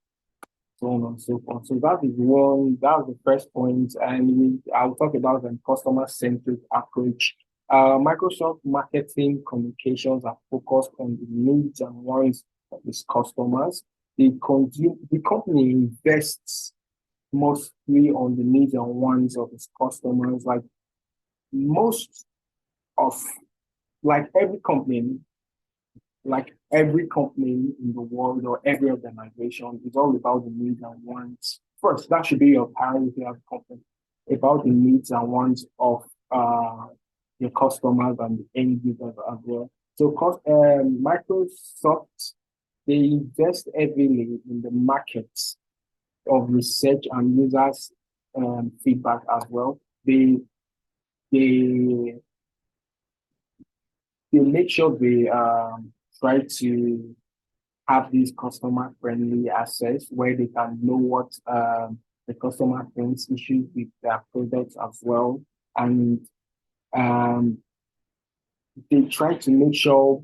so on and so forth. So that is the first point, and I'll talk about the customer-centric approach. Microsoft marketing communications are focused on the needs and wants of its customers. The company invests mostly on the needs and wants of its customers. Every company in the world, or every organization, is all about the needs and wants. First, that should be your priority as a company, about the needs and wants of your customers and the end users as well. So Microsoft, they invest heavily in the markets of research and users feedback as well. They make sure they try to have these customer-friendly access where they can know what the customer thinks, issues with their products as well. And they try to make sure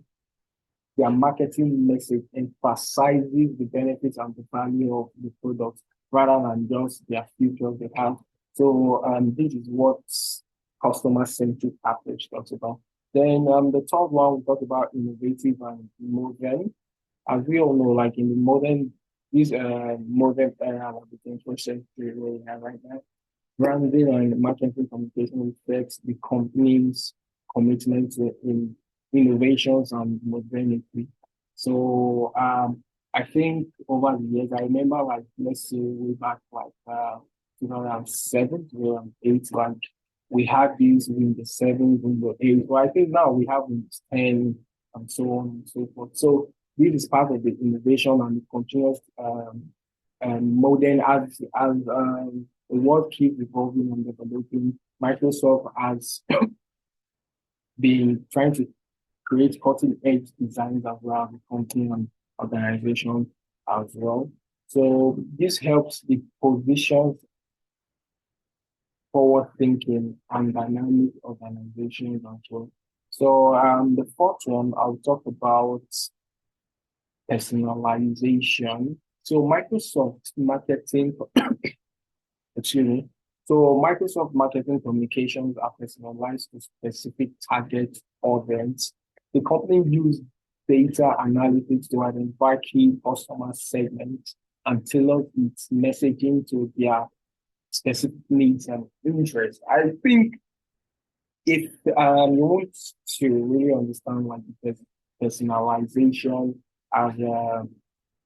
their marketing message emphasizes the benefits and the value of the product rather than just their features they have. So this is what customer-centric approach talks about. Then the third one, we talk about innovative and modern. As we all know, like in the modern era of the 21st century where we have right now, branding and marketing communication reflects the company's commitment in innovations and modernity. So I think over the years, I remember, like, let's say way back, like 2007, 2008, like we had these Windows 7, Windows 8. Well, I think now we have Windows 10 and so on and so forth. So this is part of the innovation and the continuous modern as the world keeps evolving and developing. Microsoft has been trying to create cutting-edge designs as well as a company and organization. as well. So this helps the positions forward-thinking and dynamic organizations as well. So the fourth one, I'll talk about personalization. So Microsoft marketing, excuse me. So Microsoft marketing communications are personalized to specific target audience. The company uses data analytics to identify key customer segments and tailor its messaging to their specific needs and interests. I think if you want to really understand like the personalization as a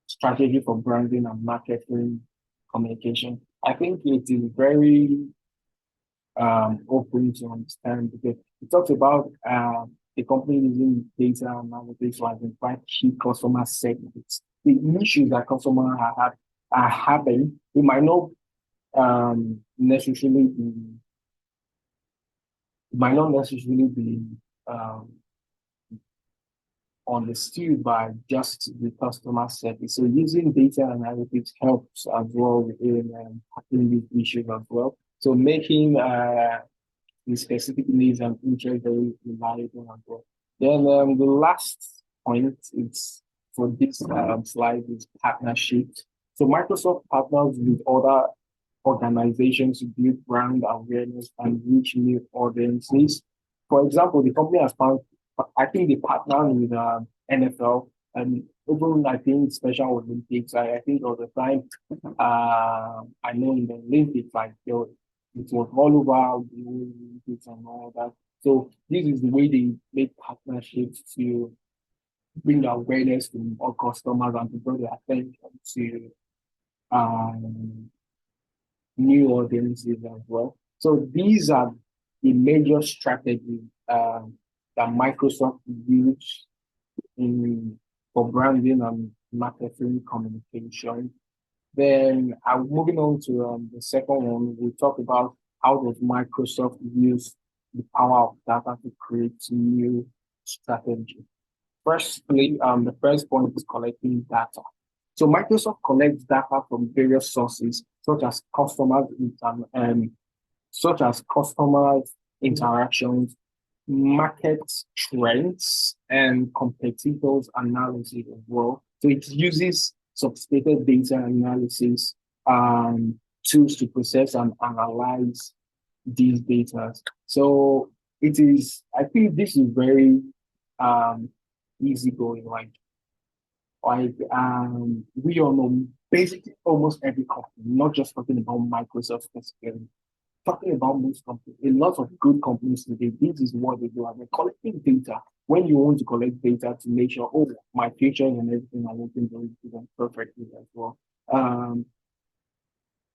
strategy for branding and marketing communication, I think it is very open to understand because it talks about the company using data analytics to identify key customer segments. The issues that customers are having, it might not necessarily be understood by just the customer service. So using data analytics helps as well in tackling these issues as well. So making the specific needs and interests very reliable as well. Then the last point is for this slide is partnerships. So Microsoft partners with other organizations to build brand awareness and reach new audiences. For example, the company has found, I think they partnered with NFL and even I think Special Olympics. I think all the time, I know in the Olympics, like it was all over the Olympics and all that. So this is the way they make partnerships to bring awareness to more customers and to draw their attention to new audiences as well. So these are the major strategies that Microsoft use for branding and marketing communication. Then moving on to the second one, we talk about how does Microsoft use the power of data to create new strategy. Firstly, the first point is collecting data. So Microsoft collects data from various sources, such as customers interactions, market trends, and competitors analysis as well. So it uses sophisticated data analysis tools to process and analyze these data. So it is, I think this is very easy going. We all know basically almost every company, not just talking about Microsoft specifically, talking about most companies, a lot of good companies today, this is what they do. They're collecting data. When you want to collect data to make sure, oh, my features and everything are working very good and perfectly as well.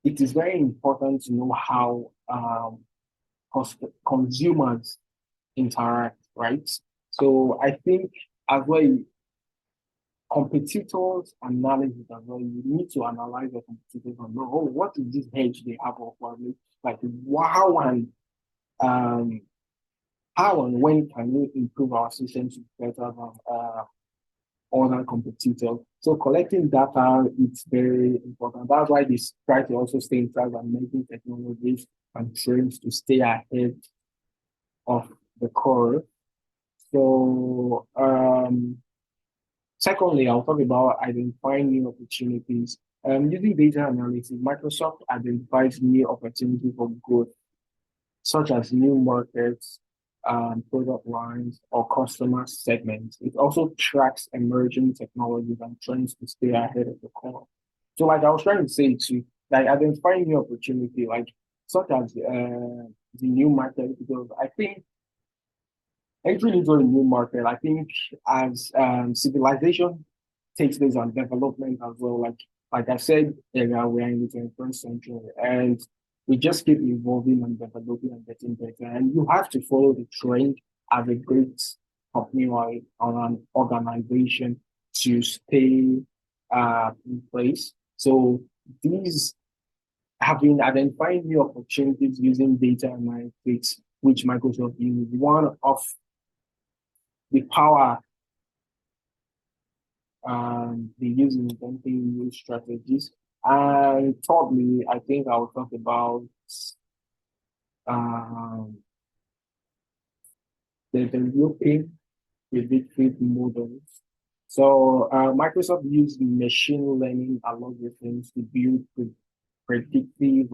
It is very important to know how consumers interact, right? So I think as well, competitors analysis as well. You need to analyze the competitors and know, oh, what is this edge they have over me? Like how and when can we improve our systems better than other competitors? So collecting data is very important. That's why they try to also stay in touch and making technologies and trends to stay ahead of the curve. So secondly, I'll talk about identifying new opportunities. Using data analysis, Microsoft identifies new opportunities for growth, such as new markets, product lines, or customer segments. It also tracks emerging technologies and trends to stay ahead of the curve. So like I was trying to say too, like identifying new opportunity, like such as the new market, because I think entering into a new market, I think as civilization takes place on development as well, like I said earlier, we're in the 21st century and we just keep evolving and developing and getting better. And you have to follow the trend as a great company or an organization to stay in place. So these have been identifying new opportunities using data analytics, which Microsoft uses. One of the power they use in inventing new strategies. And thirdly, I think I will talk about developing predictive models. So Microsoft used machine learning algorithms to build predictive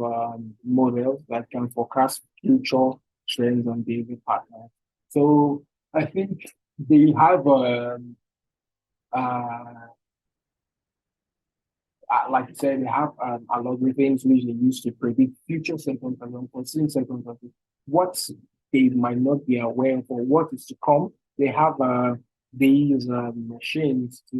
models that can forecast future trends and behavior patterns. So I think they have like I said, they have algorithms which they use to predict future circumstances, unforeseen circumstances, what they might not be aware of or what is to come. They have they use machines to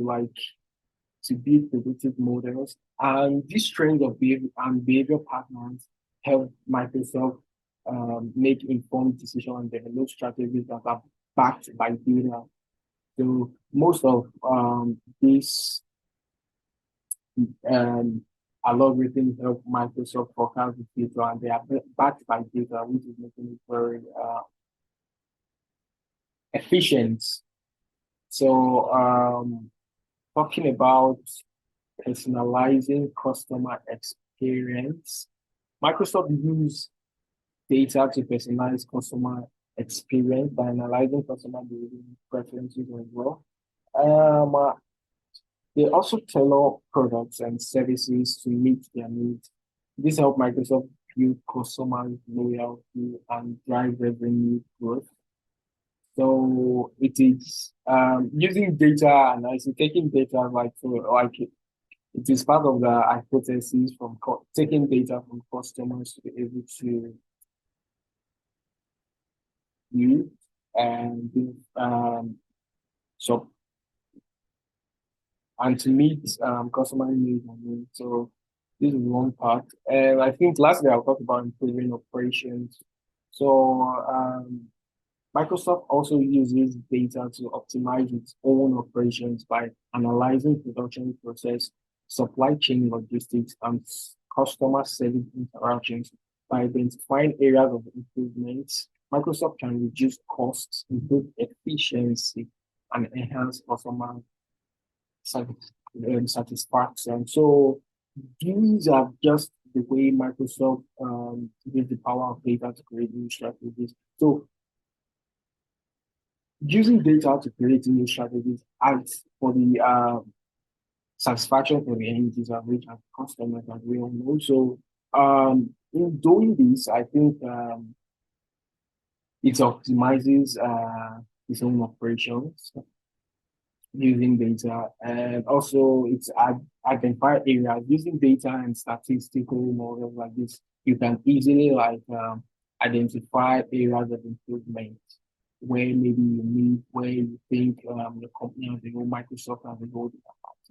build predictive models, and these trends of behavior patterns help Microsoft make informed decisions and develop strategies that are backed by data. So most of these algorithms help Microsoft forecast the future, and they are backed by data, which is making it very efficient. So talking about personalizing customer experience, Microsoft uses data to personalize customer experience by analyzing customer behavior preferences as well. They also tailor products and services to meet their needs. This helps Microsoft build customer loyalty and drive revenue growth. So it is using data analysis, taking data it is part of the hypothesis from taking data from customers to be able to use and and to meet customer needs. So this is one part. And I think lastly, I'll talk about improving operations. So Microsoft also uses data to optimize its own operations by analyzing production process, supply chain logistics, and customer service interactions. By identifying areas of improvements, Microsoft can reduce costs, improve efficiency, and enhance customer satisfaction. So these are just the way Microsoft uses the power of data to create new strategies. So using data to create new strategies adds for the satisfaction for the end user, which are customers, as we all know. So in doing this, I think it optimizes its own operations using data, and also it's identify areas using data and statistical models like this. You can easily identify areas of improvement where maybe you need, where you think the company as a whole, Microsoft as a whole,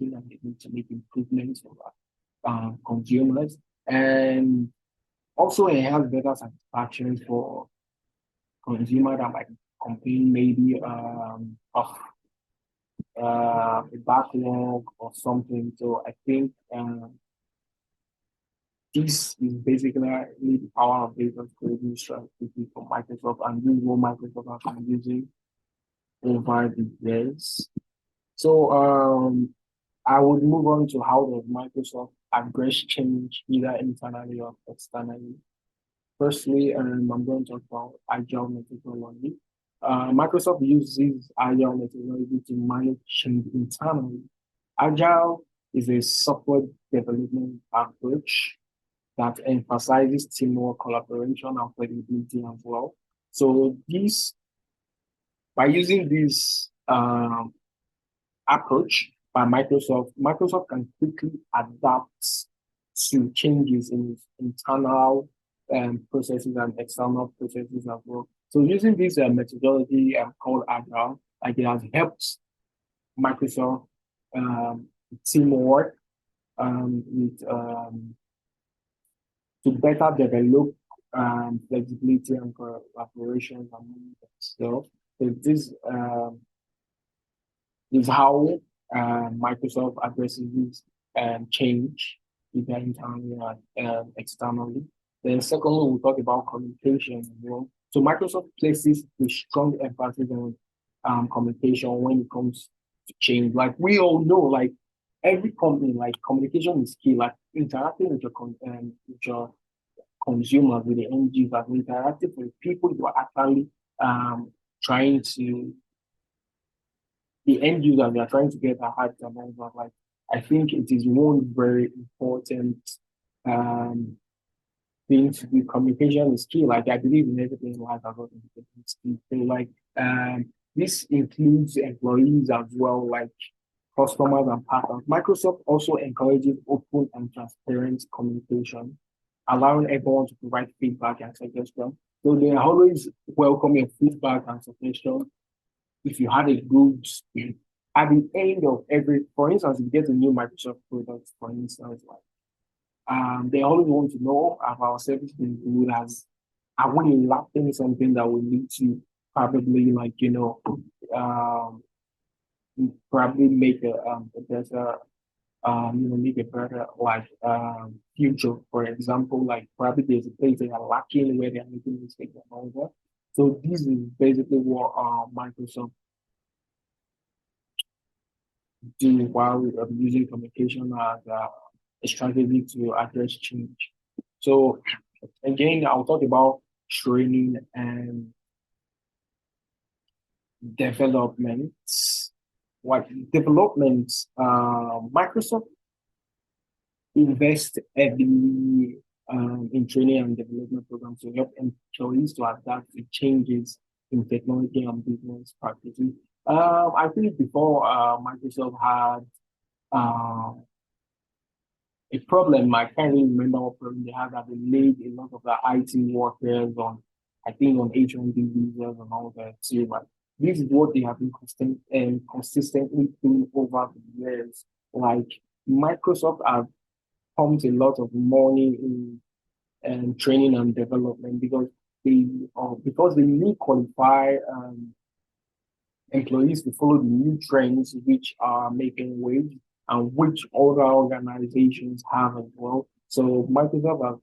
and they need to make improvements for consumers, and also it has better satisfaction for consumer that might complain maybe of a backlog or something. So I think this is basically the power of data creating strategy for Microsoft, and this is what Microsoft has been using over the years. So I would move on to how does Microsoft address change either internally or externally. Firstly, I'm going to talk about agile methodology. Microsoft uses agile methodology to manage change internally. Agile is a software development approach that emphasizes teamwork, collaboration, and flexibility as well. So by using this approach by Microsoft can quickly adapt to changes in its internal processes and external processes as well. So using this methodology called Agile, it has helped Microsoft teamwork to better develop flexibility and collaboration among themselves. So this is how Microsoft addresses this change either internally and externally. Then secondly, we'll talk about communication as well. So Microsoft places a strong emphasis on communication when it comes to change. Like we all know, like every company, like communication is key. Like interacting with your consumers, with the end users, interacting with people who are actually trying to the end users, they are trying to get a heart and all that. Like I think it is one very important thing to do. Communication is key. Like I believe in everything in life about communication is key. So like this includes employees as well, like customers and partners. Microsoft also encourages open and transparent communication, allowing everyone to provide feedback and suggestions. So they always welcome your feedback and suggestions. If you had a good at the end of for instance, if you get a new Microsoft product, for instance, like they always want to know if our service being good, as are we lacking something that will lead to probably like probably make a better make a better like future. For example, like probably there's a place they are lacking where they're making mistakes and all that. So this is basically what Microsoft do while using communication as a strategy to address change. So again, I'll talk about training and development. Like development, Microsoft invest heavily in training and development programs to help employees to adapt to changes in technology and business practices. I think before Microsoft had a problem. I can't really remember what problem they had, that they laid a lot of the IT workers on, I think, on H-1B visas and all that too. But this is what they have been consistently doing over the years. Like Microsoft have pumped a lot of money in training and development because they need qualify employees to follow the new trends which are making waves and which other organizations have as well. So Microsoft has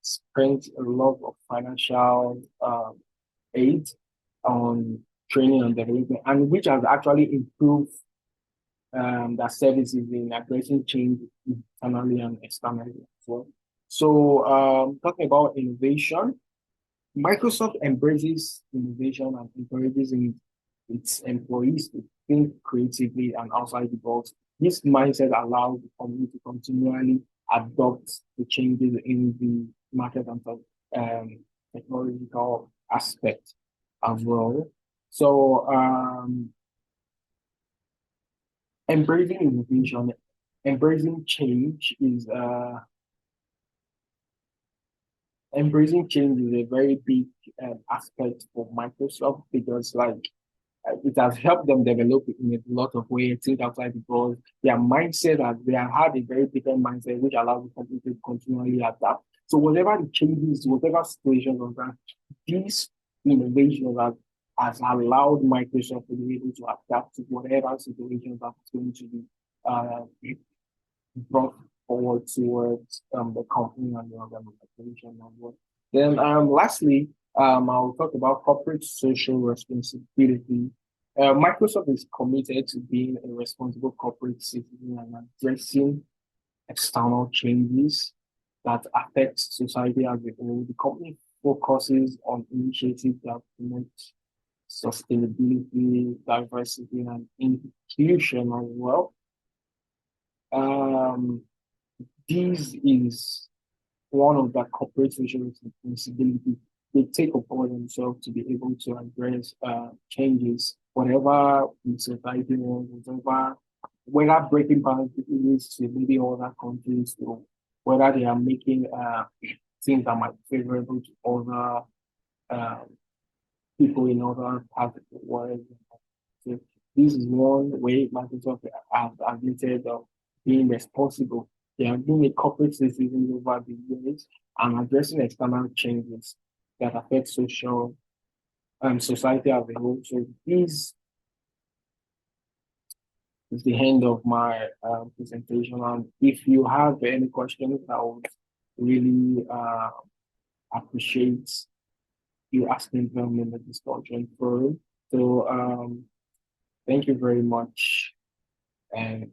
spent a lot of financial aid on training and development, and which has actually improved their services in addressing change internally and externally as well. So talking about innovation, Microsoft embraces innovation and encourages its employees to think creatively and outside the box. This mindset allows the company to continually adopt the changes in the market and technological aspect as well. So embracing innovation, embracing change is a very big aspect for Microsoft, because it has helped them develop in a lot of ways, think outside the box. Their mindset they have had a very different mindset, which allows the company to continually adapt. So whatever the changes, whatever situations of that, these innovations has allowed Microsoft to be able to adapt to whatever situations that is going to be brought forward towards the company and the organization as well. Then lastly, I'll talk about corporate social responsibility. Microsoft is committed to being a responsible corporate citizen and addressing external changes that affect society as a whole. The company focuses on initiatives that promote sustainability, diversity, and inclusion as well. This is one of the corporate social responsibility they take upon themselves to be able to address changes, whatever the society wants, whether breaking boundaries to maybe other countries, or whether they are making things that might be favorable to other people in other parts of the world. So this is one way Microsoft has admitted of being responsible. They have been a corporate citizen over the years and addressing external changes that affect social and society as a whole. So this is the end of my presentation. And if you have any questions, I would really appreciate you asking them in the discussion forum. So thank you very much. and